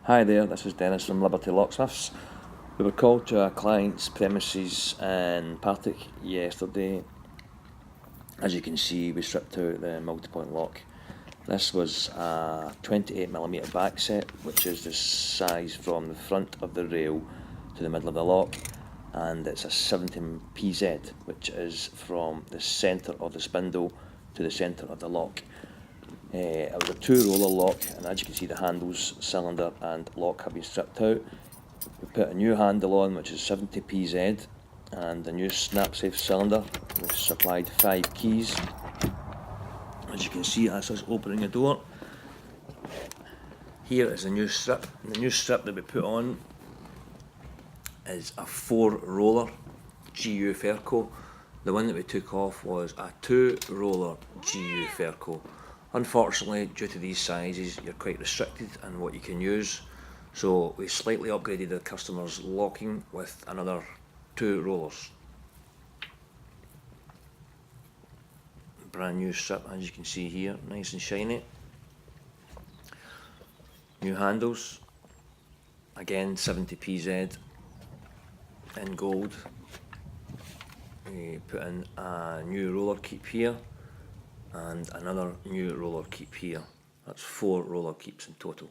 Hi there, this is Dennis from Liberty Locksmiths. We were called to a client's premises in Partick yesterday. As you can see, we stripped out the multi-point lock. This was a 28mm backset, which is the size from the front of the rail to the middle of the lock, and it's a 70PZ, which is from the centre of the spindle to the centre of the lock. It was a 2-roller lock, and as you can see, the handles, cylinder and lock have been stripped out. We put a new handle on, which is 70PZ, and a new snap safe cylinder. We've supplied 5 keys. As you can see, that's us opening the door. Here is the new strip. The new strip that we put on is a 4-roller GU Ferco. The one that we took off was a 2-roller GU Ferco. Unfortunately, due to these sizes, you're quite restricted in what you can use, so we slightly upgraded the customer's locking with another 2 rollers. Brand new strip, as you can see here, nice and shiny. New handles, again 70PZ in gold. We put in a new roller keep here and another new roller keep here. That's 4 roller keeps in total.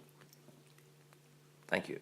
Thank you.